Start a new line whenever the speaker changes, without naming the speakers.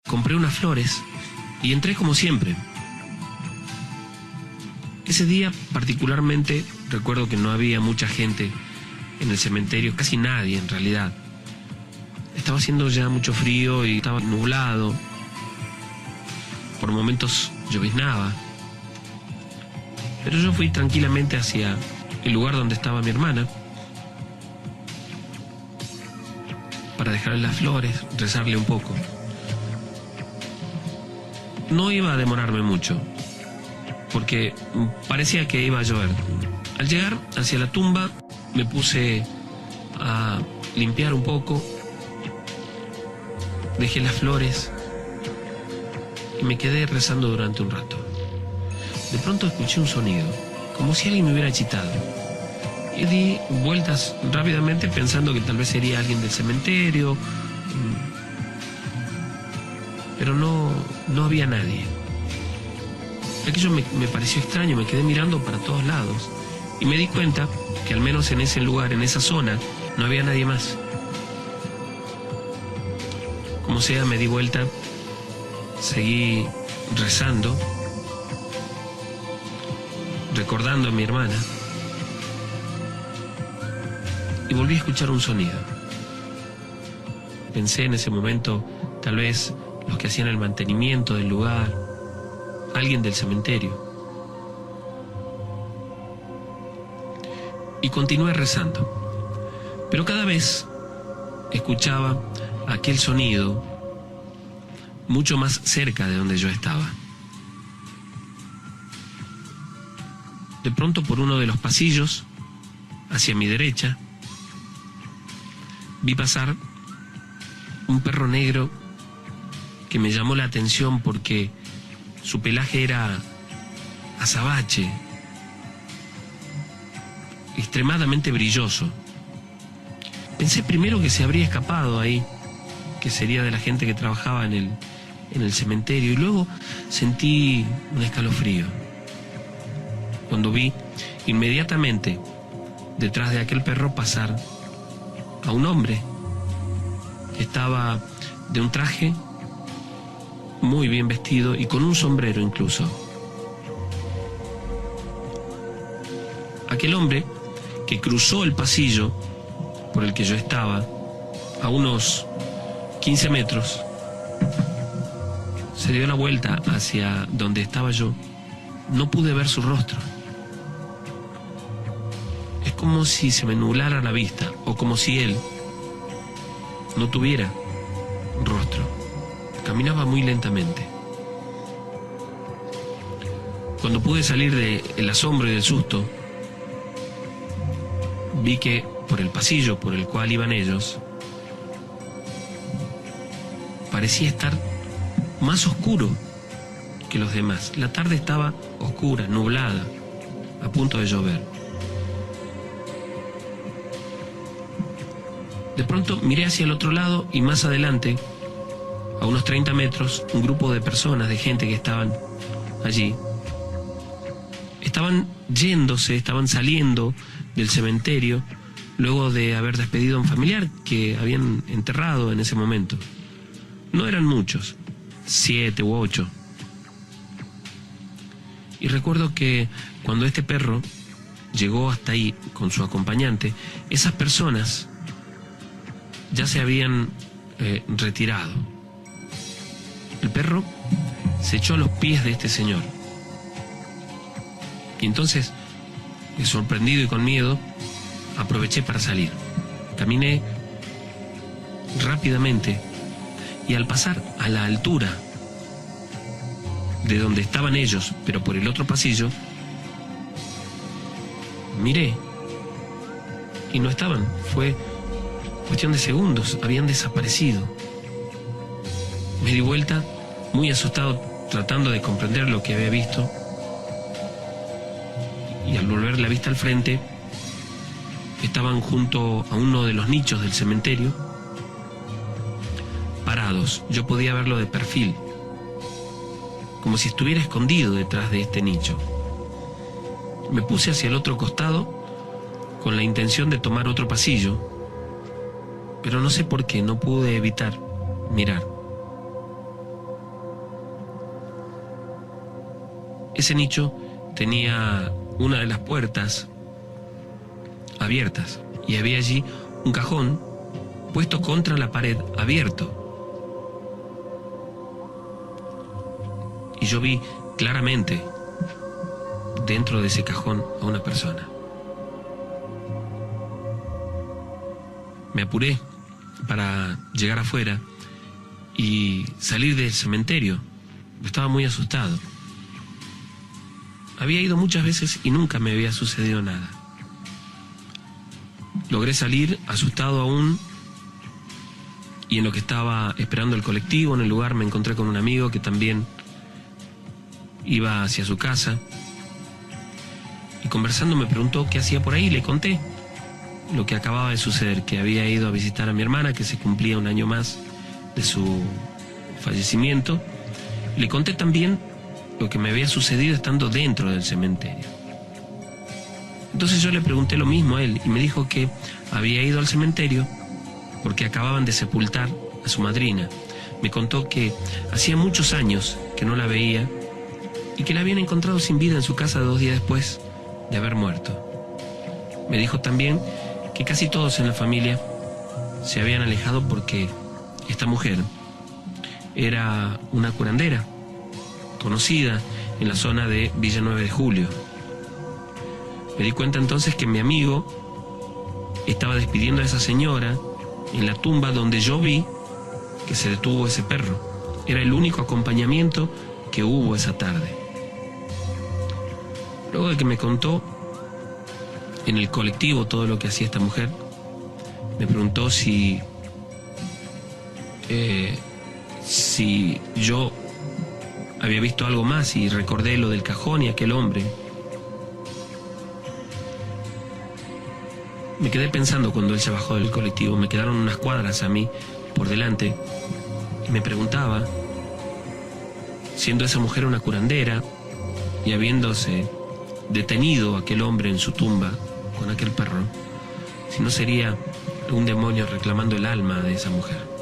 Compré unas flores y entré como siempre. Ese día particularmente recuerdo que no había mucha gente en el cementerio, casi nadie en realidad. Estaba haciendo ya mucho frío y estaba nublado. Por momentos lloviznaba. Pero yo fui tranquilamente hacia el lugar donde estaba mi hermana para dejarle las flores, rezarle un poco. No iba a demorarme mucho, porque parecía que iba a llover. Al llegar hacia la tumba me puse a limpiar un poco, dejé las flores y me quedé rezando durante un rato. De pronto escuché un sonido, como si alguien me hubiera chitado. Y di vueltas rápidamente pensando que tal vez sería alguien del cementerio, pero no había nadie. Aquello me pareció extraño, me quedé mirando para todos lados y me di cuenta que al menos en ese lugar, en esa zona, no había nadie más. Como sea, me di vuelta, seguí rezando, recordando a mi hermana, y volví a escuchar un sonido. Pensé en ese momento, tal vez los que hacían el mantenimiento del lugar, alguien del cementerio. Y continué rezando. Pero cada vez escuchaba aquel sonido mucho más cerca de donde yo estaba. De pronto, por uno de los pasillos, hacia mi derecha, vi pasar un perro negro que me llamó la atención porque su pelaje era azabache, extremadamente brilloso. Pensé primero que se habría escapado ahí, que sería de la gente que trabajaba en el cementerio, y luego sentí un escalofrío cuando vi inmediatamente detrás de aquel perro pasar a un hombre que estaba de un traje muy bien vestido y con un sombrero incluso. Aquel hombre que cruzó el pasillo por el que yo estaba a unos 15 metros, se dio la vuelta hacia donde estaba yo. No pude ver su rostro. Es como si se me nublara la vista, o como si él no tuviera rostro. Caminaba muy lentamente. Cuando pude salir del asombro y del susto, vi que por el pasillo por el cual iban ellos, parecía estar más oscuro que los demás. La tarde estaba oscura, nublada, a punto de llover. De pronto miré hacia el otro lado y más adelante, a unos 30 metros, un grupo de personas, de gente que estaban allí, estaban yéndose, estaban saliendo del cementerio luego de haber despedido a un familiar que habían enterrado en ese momento. No eran muchos, 7 u 8. Y recuerdo que cuando este perro llegó hasta ahí con su acompañante, esas personas ya se habían retirado. El perro se echó a los pies de este señor. Y entonces, sorprendido y con miedo, aproveché para salir. Caminé rápidamente y al pasar a la altura de donde estaban ellos, pero por el otro pasillo, miré y no estaban. Fue cuestión de segundos, habían desaparecido. Me di vuelta, muy asustado, tratando de comprender lo que había visto, y al volver la vista al frente, estaban junto a uno de los nichos del cementerio, parados. Yo podía verlo de perfil, como si estuviera escondido detrás de este nicho. Me puse hacia el otro costado con la intención de tomar otro pasillo, pero no sé por qué no pude evitar mirar. ese nicho tenía una de las puertas abiertas y había allí un cajón puesto contra la pared, abierto. Y yo vi claramente dentro de ese cajón a una persona. Me apuré para llegar afuera y salir del cementerio. Estaba muy asustado. Había ido muchas veces y nunca me había sucedido nada. Logré salir, asustado aún, y en lo que estaba esperando el colectivo en el lugar me encontré con un amigo que también iba hacia su casa. Y conversando me preguntó qué hacía por ahí. Le conté lo que acababa de suceder, que había ido a visitar a mi hermana, que se cumplía un año más de su fallecimiento. Le conté también lo que me había sucedido estando dentro del cementerio. Entonces yo le pregunté lo mismo a él y me dijo que había ido al cementerio porque acababan de sepultar a su madrina. Me contó que hacía muchos años que no la veía y que la habían encontrado sin vida en su casa 2 días después de haber muerto. Me dijo también que casi todos en la familia se habían alejado porque esta mujer era una curandera conocida en la zona de Villa 9 de Julio. Me di cuenta entonces que mi amigo estaba despidiendo a esa señora en la tumba donde yo vi que se detuvo ese perro. Era el único acompañamiento que hubo esa tarde. Luego de que me contó en el colectivo todo lo que hacía esta mujer, me preguntó si yo había visto algo más y recordé lo del cajón y aquel hombre. Me quedé pensando cuando él se bajó del colectivo. Me quedaron unas cuadras a mí por delante y me preguntaba, siendo esa mujer una curandera y habiéndose detenido aquel hombre en su tumba con aquel perro, si no sería un demonio reclamando el alma de esa mujer.